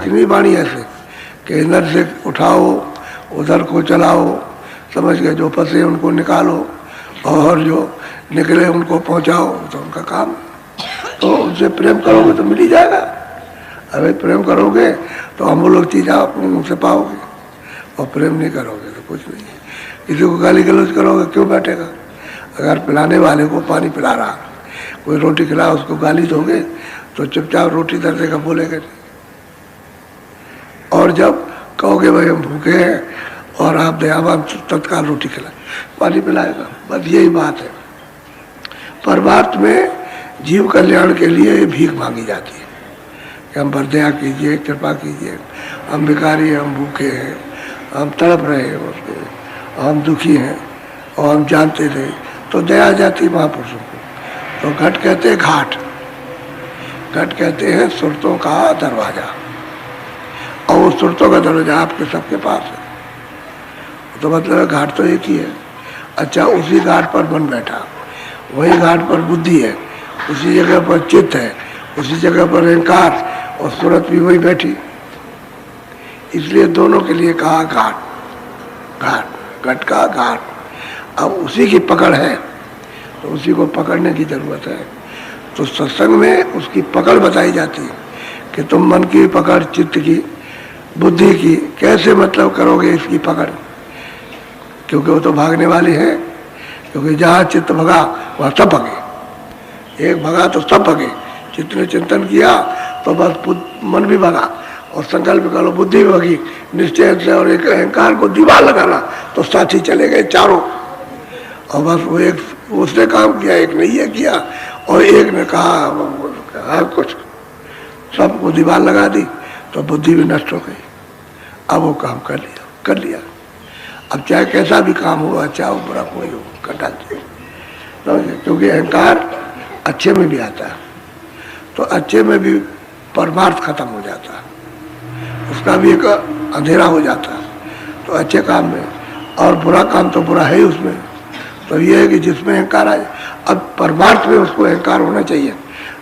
इतनी वाणी ऐसे कि इधर से उठाओ उधर को चलाओ, समझ गए, जो फंसे उनको निकालो और जो निकले उनको पहुंचाओ, तो उनका काम। तो उनसे प्रेम करोगे तो मिल ही जाएगा। अरे प्रेम करोगे तो अमूल्य चीज आप उनसे पाओगे, और प्रेम नहीं करोगे तो कुछ नहीं। किसी को गाली गलौज करोगे क्यों बैठेगा? अगर पिलाने वाले को पानी पिला रहा, कोई रोटी खिला, उसको गाली दोगे तो चुपचाप रोटी दर देगा, बोलेगा नहीं। और जब कहोगे भाई हम भूखे हैं और आप दयावान, तत्काल रोटी खिलाए, पानी पिलाएगा। बस यही बात है। परमार्थ में जीव कल्याण के लिए भीख मांगी जाती है कि हम पर दया कीजिए, कृपा कीजिए, हम भिखारी हैं, हम भूखे हैं, हम तड़प रहे हैं, उसके हम दुखी हैं और हम जानते थे, तो दया जाती महापुरुषों को। तो घट कहते हैं घाट, घट कहते हैं सुरतों का दरवाजा, और वो सुरतों का दरवाजा आपके सबके पास है। तो मतलब घाट तो एक ही है। अच्छा, उसी घाट पर मन बैठा, वही घाट पर बुद्धि है, उसी जगह पर चित्त है, उसी जगह पर अहंकार, और सूरत भी वही बैठी। इसलिए दोनों के लिए कहा घाट, घाट, घट का घाट। अब उसी की पकड़ है तो उसी को पकड़ने की जरूरत है। तो सत्संग में उसकी पकड़ बताई जाती है कि तुम मन की पकड़, चित्त की, बुद्धि की कैसे मतलब करोगे इसकी पकड़, क्योंकि वो तो भागने वाली है। क्योंकि जहाँ चित्त भगा वहाँ सब भगे, एक भगा तो सब भगे। चित्त ने चिंतन किया तो बस मन भी भगा, और संकल्प करो बुद्धि भी भगी निश्चय से, और एक अहंकार को दीवार लगाना तो साथी चले गए चारों। और बस वो एक उसने काम किया, एक ने ये किया, और एक ने कहा कुछ, सबको दीवार लगा दी तो बुद्धि भी नष्ट हो गई। अब वो काम कर लिया। अब चाहे कैसा भी काम हो, अच्छा हो बुरा कोई हो, कर डालते। क्योंकि अहंकार अच्छे में भी आता है, तो अच्छे में भी परमार्थ खत्म हो जाता है, उसका भी एक अंधेरा हो जाता है। तो अच्छे काम में, और बुरा काम तो बुरा है ही उसमें। तो ये है कि जिसमें अहंकार आ जाए, अब परमार्थ में उसको अहंकार होना चाहिए,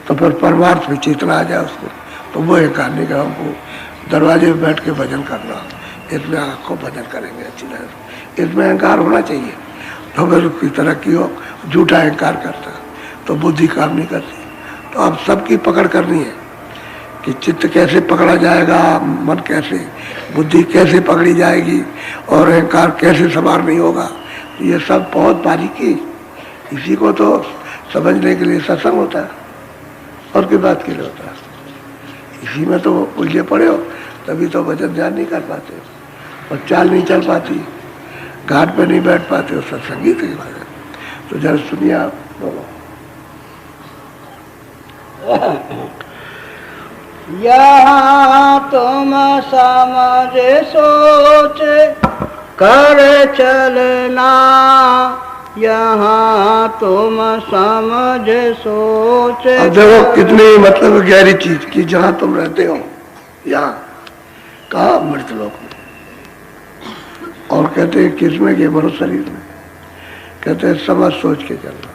तो फिर परमार्थ में चेतना आ जाए उसको, तो वो अहंकार नहीं कि हमको दरवाजे में बैठ के भजन करना, इसमें आपको भजन करेंगे अच्छी तरह से, इसमें अहंकार होना चाहिए। तो अगर उसकी तरक्की हो, झूठा अहंकार करता तो बुद्धि काम नहीं करती। तो अब सबकी पकड़ करनी है कि चित्त कैसे पकड़ा जाएगा, मन कैसे, बुद्धि कैसे पकड़ी जाएगी, और अहंकार कैसे सवार नहीं होगा। ये सब बहुत बारीकी, इसी को तो समझने के लिए सत्संग होता है, और की बात के लिए होता है। इसी में तो उलझे पड़े हो, तभी तो भजन ध्यान नहीं कर पाते, और चाल नहीं चल पाती, घाट पे नहीं बैठ पाते, और सत्संगीत की बात है। तो जरा सुनिए आप बोलो। यहाँ तुम समझ सोच कर चलना, यहाँ तुम समझ सोच। अब देखो कितनी मतलब गहरी चीज की, जहाँ तुम रहते हो, यहाँ कहा मृतलोक में, और कहते हैं किसमें के मनुष्य शरीर में, कहते हैं समझ सोच के चलना।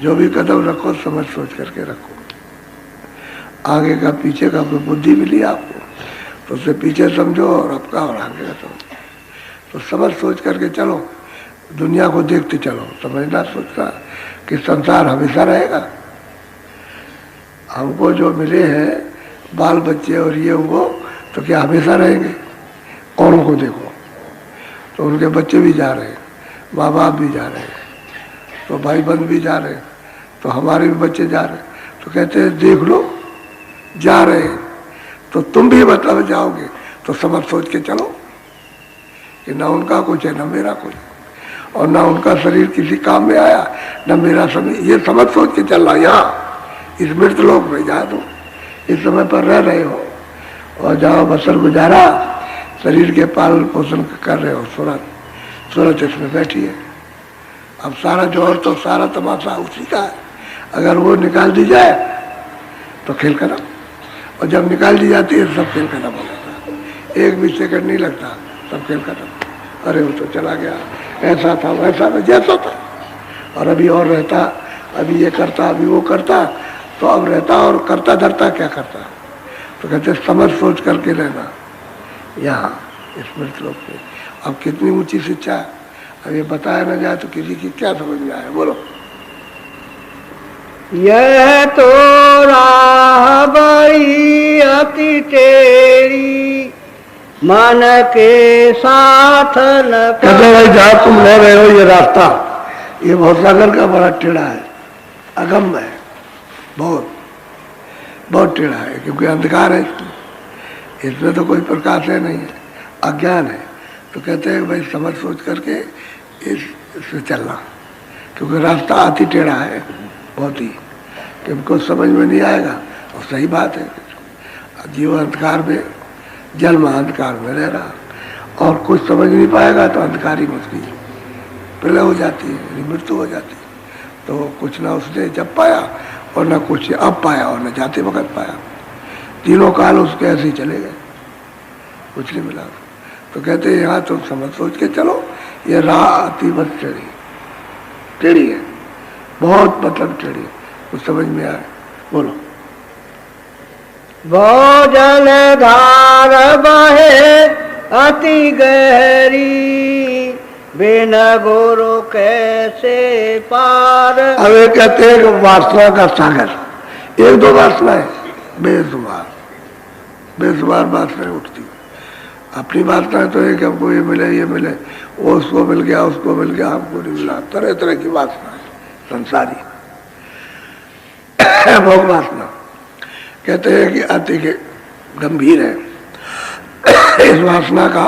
जो भी कदम रखो समझ सोच करके रखो। आगे का पीछे का कोई बुद्धि मिली आपको तो उससे पीछे समझो, और आपका और आगे का समझो। तो समझ सोच करके चलो, दुनिया को देखते चलो, समझना सोचना कि संसार हमेशा रहेगा। हमको जो मिले हैं बाल बच्चे और ये वो, तो क्या हमेशा रहेंगे? औरों को देखो तो उनके बच्चे भी जा रहे हैं, माँ बाप भी जा रहे हैं, तो भाई बंद भी जा रहे हैं, तो हमारे भी बच्चे जा रहे हैं। तो कहते हैं देख लो, जा रहे हैं तो तुम भी मतलब जाओगे, तो समझ सोच के चलो कि ना उनका कुछ है ना मेरा कुछ, और ना उनका शरीर किसी काम में आया ना मेरा समय। ये समझ सोच के चलना। यहाँ इस मृतलोक में जा दो, इस समय पर रह रहे हो, और जहाँ बसर गुजारा शरीर के पालन पोषण कर रहे हो, सूरत इसमें बैठी है। अब सारा जोर तो सारा तमाशा उसी का है। अगर वो निकाल दी जाए तो खेल खत्म, और जब निकाल दी जाती है सब खेल खत्म हो जाता है। एक भी सेकंड नहीं लगता, सब खेल खत्म। अरे वो तो चला गया, ऐसा था वैसा था, जैसा था, और अभी और रहता, अभी ये करता, अभी वो करता, तो अब रहता और करता धरता क्या करता। तो कहते समझ सोच करके रहना यहाँ स्मृति लोक में। अब कितनी ऊंची शिक्षा है, अब ये बताया ना जाए तो किसी की क्या समझ में आए, बोलो। यह तो राह बड़ी अति टेढ़ी, मन के साथ न कहते भाई जहाँ तुम ले रहे हो ये रास्ता, ये भवसागर का बड़ा टेढ़ा है, अगम है, बहुत बहुत टेढ़ा है, क्योंकि अंधकार है इसमें तो कोई प्रकाश है नहीं है, अज्ञान है। तो कहते हैं भाई समझ सोच करके इससे चलना, क्योंकि रास्ता अति टेढ़ा है बहुत ही, कि उनको समझ में नहीं आएगा। और सही बात है, जीव अंधकार में, जल महाअंधकार में रह रहा और कुछ समझ नहीं पाएगा तो अंधकार ही उसकी प्रलय हो जाती है, मृत्यु हो जाती है। तो कुछ ना उसने जब पाया और ना कुछ अब पाया और न जाते वक्त पाया, तीनों काल उसके ऐसे ही चले गए, कुछ नहीं मिला। तो कहते हैं यहाँ तुम समझ सोच के चलो, ये राह अति बद टेढ़ी है, बहुत मतलब टेढ़ी है, कुछ समझ में आए, बोलो। भोजन धार बहे अति गहरी, बिना गुरु कैसे पार। अब ये कहते हैं कि वासना का सागर, एक दो वासना है, बेजुबान बेजुबान वासनाएं उठती। अपनी वासना तो है कि हमको ये मिले, वो उसको मिल गया, हमको नहीं मिला, तरह तरह की वासना है संसारी भोग वासना। कहते हैं कि अति के गंभीर है, इस वासना का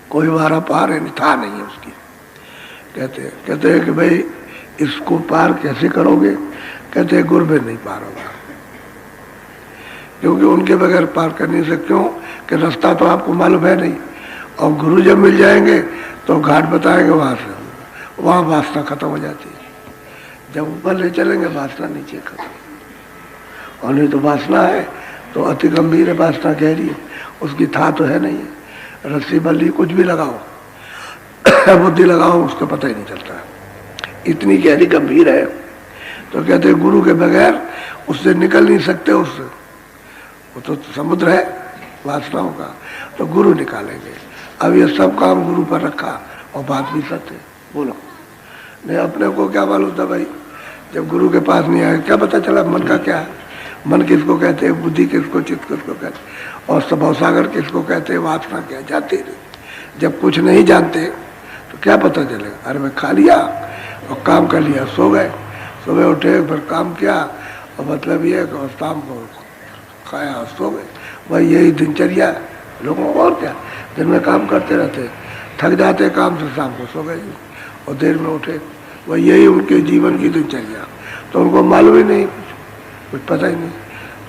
कोई वारा पार है, था नहीं है उसकी। कहते हैं कि भाई इसको पार कैसे करोगे, कहते हैं गुरु में नहीं पार होगा, क्योंकि उनके बगैर पार कर नहीं सकते हो, कि रास्ता तो आपको मालूम है नहीं। और गुरु जब मिल जाएंगे तो घाट बताएंगे, वहाँ वासना खत्म हो जाती है। जब ऊपर ले चलेंगे वासना नीचे खत्म, और नहीं तो वासना है तो अति गंभीर है, वासना गहरी है, उसकी था तो है नहीं है। रस्सी बल्ली कुछ भी लगाओ बुद्धि लगाओ, उसका पता ही नहीं चलता है, इतनी गहरी गंभीर है। तो कहते हैं गुरु के बगैर उससे निकल नहीं सकते, उससे वो तो समुद्र है वासनाओं का, तो गुरु निकालेंगे। अब ये सब काम गुरु पर रखा और बात भी सत्य, बोलो। नहीं अपने को क्या मालूम था भाई, जब गुरु के पास नहीं आए क्या पता चला मन का क्या है, मन किसको कहते हैं, बुद्धि किसको, चित्त किसको कहते हैं, और स्वभाव सागर किसको कहते हैं, वासना क्या जाती नहीं। जब कुछ नहीं जानते तो क्या पता चलेगा। अरे मैं खा लिया और काम कर लिया, सो गए, सुबह उठे फिर काम किया, और मतलब ये और शाम को खाया और सो गए, वही यही दिनचर्या है लोगों। और क्या, दिन में काम करते रहते, थक जाते काम से, शाम को सो गए और देर में उठे, वही यही उनके जीवन की दिनचर्या। तो उनको मालूम ही नहीं, कुछ पता ही नहीं।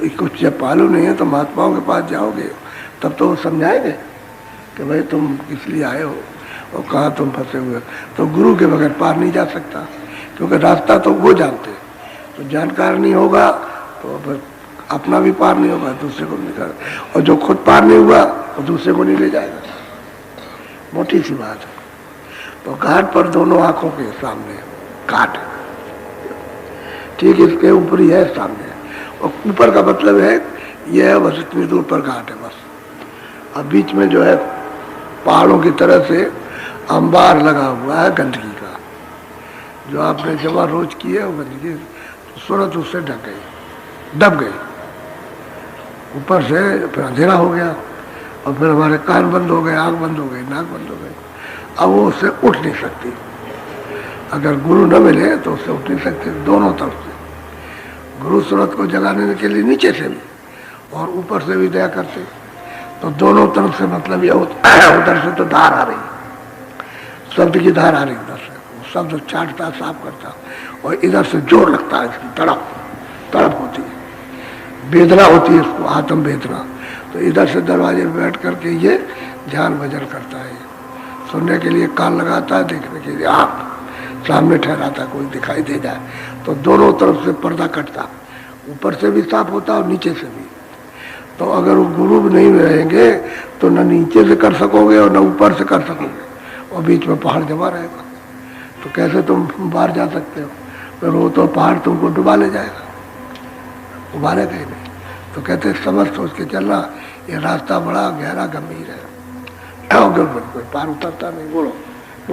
तो कुछ जब मालूम नहीं है तो महात्माओं के पास जाओगे तब तो वो समझाएंगे कि भाई तुम किस लिए आए हो और कहाँ तुम फंसे हुए। तो गुरु के बगैर पार नहीं जा सकता, क्योंकि रास्ता तो वो जानते, तो जानकार नहीं होगा तो फिर अपना भी पार नहीं होगा, दूसरे को नहीं कर, और जो खुद पार नहीं हुआ वो दूसरे को नहीं ले जाएगा। मोटी सी बात है। तो घाट पर दोनों आंखों के सामने घाट, ठीक इसके ऊपर ही है सामने, और ऊपर का मतलब है यह है बस इतनी दूर पर घाट है बस। अब बीच में जो है पहाड़ों की तरह से अंबार लगा हुआ है गंदगी का, जो आपने जमा रोज की है वो गंदगी सूरत उससे ढक गई, दब गई, ऊपर से फिर अंधेरा हो गया, और फिर हमारे कान बंद हो गए, आँख बंद हो गई, नाक बंद हो गई। अब वो उससे उठ नहीं सकती, अगर गुरु न मिले तो उससे उठ नहीं सकते। दोनों तरफ से गुरु सूरत को जगाने के लिए नीचे से भी और ऊपर से भी दया करते, तो दोनों तरफ से मतलब यह उधर से तो धार आ रही, शब्द की धार आ रही उधर से, शब्द चाटता साफ करता, और इधर से जोर लगता है, इसकी तड़प होती है, वेदना होती है, इसको आत्म वेदना। तो इधर से दरवाजे में बैठ करके ये ध्यान भजन करता है, सुनने के लिए कान लगाता है, देखने के लिए आँख, सामने ठहराता, कोई दिखाई दे जाए तो दोनों तरफ से पर्दा कटता, ऊपर से भी साफ होता और नीचे से भी। तो अगर वो गुरु नहीं रहेंगे तो न नीचे से कर सकोगे और न ऊपर से कर सकोगे, और बीच में पहाड़ जमा रहेगा। तो कैसे तुम बाहर जा सकते हो, फिर वो तो पहाड़ तुमको डुबा ले जाएगा, उबारेगा ही नहीं। तो कहते समझ सोच के चलना, ये रास्ता बड़ा गहरा गंभीर है, और कोई पार उतरता नहीं, बोलो।